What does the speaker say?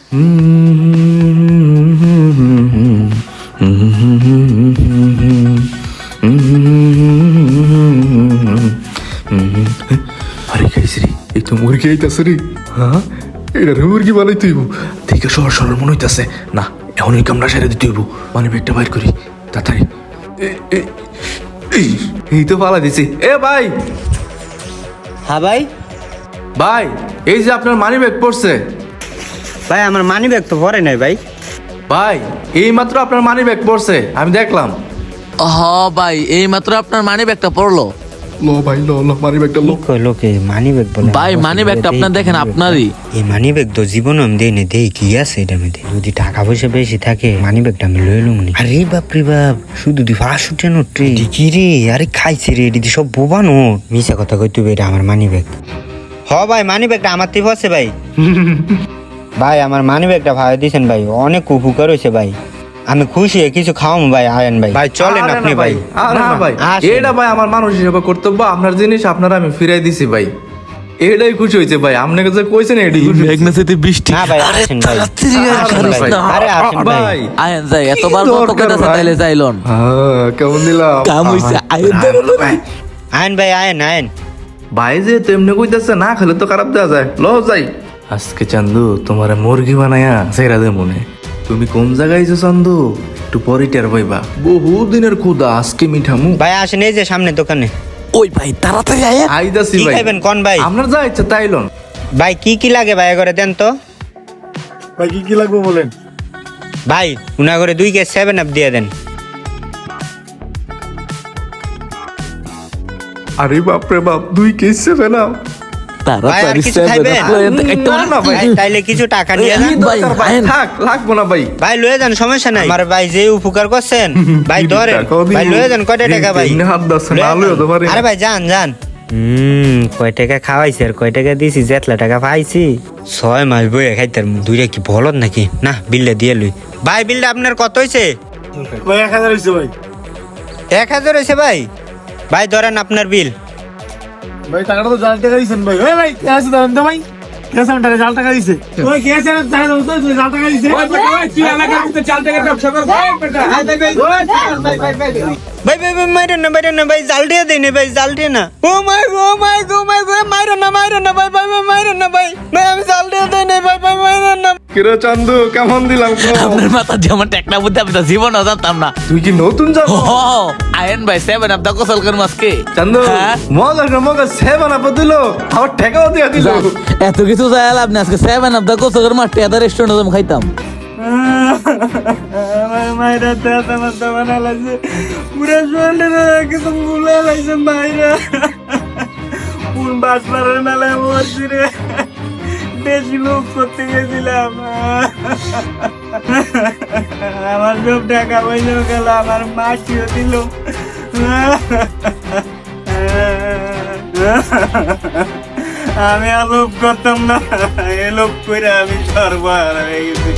আরে খাইছি রে, এই তো মুরগি আইতাছে রে। হ্যাঁ, এটা মুরগি বানাই তুইব দেখে সর সর মনে হইতাছে না। এখন ওই কামড়া সেরে দিতে হইব। মানে ব্যাগটা বাইর করি তাড়াতাড়ি। এই তো পালা দিছি। এ ভাই, হ্যাঁ ভাই। ভাই এই যে আপনার মানি ব্যাগ পড়ছে। ভাই আমার মানি ব্যাগ তো পরে নাই ভাই। ভাই এই মাত্র আপনার মানি ব্যাগ পড়ছে, আমি দেখলাম। হ ভাই, এই মাত্র আপনার মানি ব্যাগটা পড়লো। লো ভাই লো লো, মানি ব্যাগটা লো। লোকে মানি ব্যাগ বলে ভাই মানি ব্যাগটা আপনার দেখেন, আপনারই। এই মানি ব্যাগ তো জীবনে আমি দেই না, দেই কি আছে এটার মধ্যে। যদি টাকা পয়সা বেশি থাকে মানি ব্যাগটা আমি লয়ে লুম নি। আরে বাপ রে বাপ, শুধু 500 নোট রে। কি রে, আরে খাইছে রে, এটি সব বোবা নোট। মিছা কথা কইতে এটা আমার মানি ব্যাগ। হ ভাই, মানি ব্যাগটা আমার থেকে আছে ভাই। ভাই আমার মানি ব্যাগটা ভাই দিছেন ভাই, অনেক উপকার হয়েছে ভাই। আমি খুশি, কিছু খাওয়াম ভাই। আয়েন ভাই, ভাই চলেন আপনি ভাই। আরে না ভাই, এটা ভাই আমার মানুষ হিসেবে কর্তব্য। আপনার জিনিস আপনারা আমি ফিরাই দিছি ভাই, এটাই খুশি হয়েছে ভাই। আপনি কাছে কইছেন এটাই খুশি হয়েছে। ম্যাগনেসিতে বৃষ্টি। না ভাই আসেন ভাই। আরে আসেন ভাই। আয়েন যাই, এতবার কত কইতাছে তাইলে যাইলন। হ্যাঁ, কেমন দিলাম? কাম হইছে, আয়েন আয়েন ভাই, আয়েন আয়েন। ভাই যে তেমনি কইতাছে, না খেলে তো খারাপ দেওয়া যায়। লো যাই। আজকে চান্দু তোমার মুরগি বানায়া সেরা দে মনে। তুমি কোন জায়গায় আইছো চান্দু? একটু পরে টের পাইবা। বহু দিনের ক্ষুদা, আজকে মিঠামু। ভাই আসেন এই যে সামনে দোকানে। ওই ভাই তাড়াতাড়ি আয়েন। আইদাছি কি ভাই। খাইবেন কোন ভাই? আপনার যা ইচ্ছা তাইলন। ভাই কি কি লাগে ভাই করে দেন তো। ভাই কি কি লাগবে বলেন? ভাই উনা করে 2 কেজি 7 আপ দিয়ে দেন। আরে বাপ রে বাপ, 2 কেজি 7 আপ। ভাই আর কিছু খাইবেন? না ভাই, তাইলে কিছু টাকা নিয়ে যান। ভাই, ভাই থাক, লাগবো না ভাই। ভাই লয়ে যান, সমস্যা নাই। আমার ভাই যে উপকার করছেন ভাই ধরেন। ভাই লয়ে যান, কয়টা টাকা ভাই? হাত দাস না লয়ে তো পারি। আরে ভাই যান যান। কয় টাকা খাওয়াইছি আর কয় টাকা দিছি? যেতলা টাকা পাইছি 6 মাস বইয়া খাইতার। দুইটা কি বলদ নাকি? না, বিলটা দিয়ে লই। ভাই বিলটা আপনার কত হইছে? ভাই 1000 হইছে ভাই। 1000 হইছে ভাই। ভাই ধরেন আপনার বিল। ভাই টাকাটা তো জাল টাকা দিছেন ভাই। ওই ভাই কে আছে দাম ভাই? কে আছে টাকা জাল টাকা দিছে? ওই কে আছে টাকা দাও তো জাল টাকা দিছে? ওই তুই এলাকার ভিতরে জাল টাকা ব্যবসা কর ভাই বেটা। ভাই ভাই ভাই মাইরেন না ভাই, জাল দিয়ে দেই না ভাই, জাল দিয়ে না। ও মাই গো মাই গো মাই গো, মাইরেন না ভাই ভাই ভাই মাইরেন না ভাই। ভাই আমি জাল দিয়ে দেই না ভাই ভাই, মাইরেন না। কিরে চান্দু, কেমন দিলাম? আপনার মাথা যেমন টেকনা বুদ্ধি, আমি তো জীবনও জানতাম না। তুই কি নতুন যাবো? আয়েন ভাই 7 আপ দা গোসল করুম আজকে। চান্দু হ্যাঁ? মগা 7 আপ দিল, আমার ঠেকাও দিয়া দিল। এত কিছু যায় লাভ নেই, আজকে 7 আপ দা গোসল করুম আর টেদা রেস্টুরেন্টে খাইতাম। আমার মাইরা দাদা মাথা বানালাছে, পুরা শরীরে কিছু মুলে লাইছে মাইরা। কোন বাসপাড়ার মেলায় বসছি রে, বেশি লোক করতে গেছিলাম। আমার সব টাকা পয়সা গেল, আমার মাসিও দিল। আমি আর লোভ করতাম না, এ লোভ করে আমি সর্বহারা হয়ে গেছি।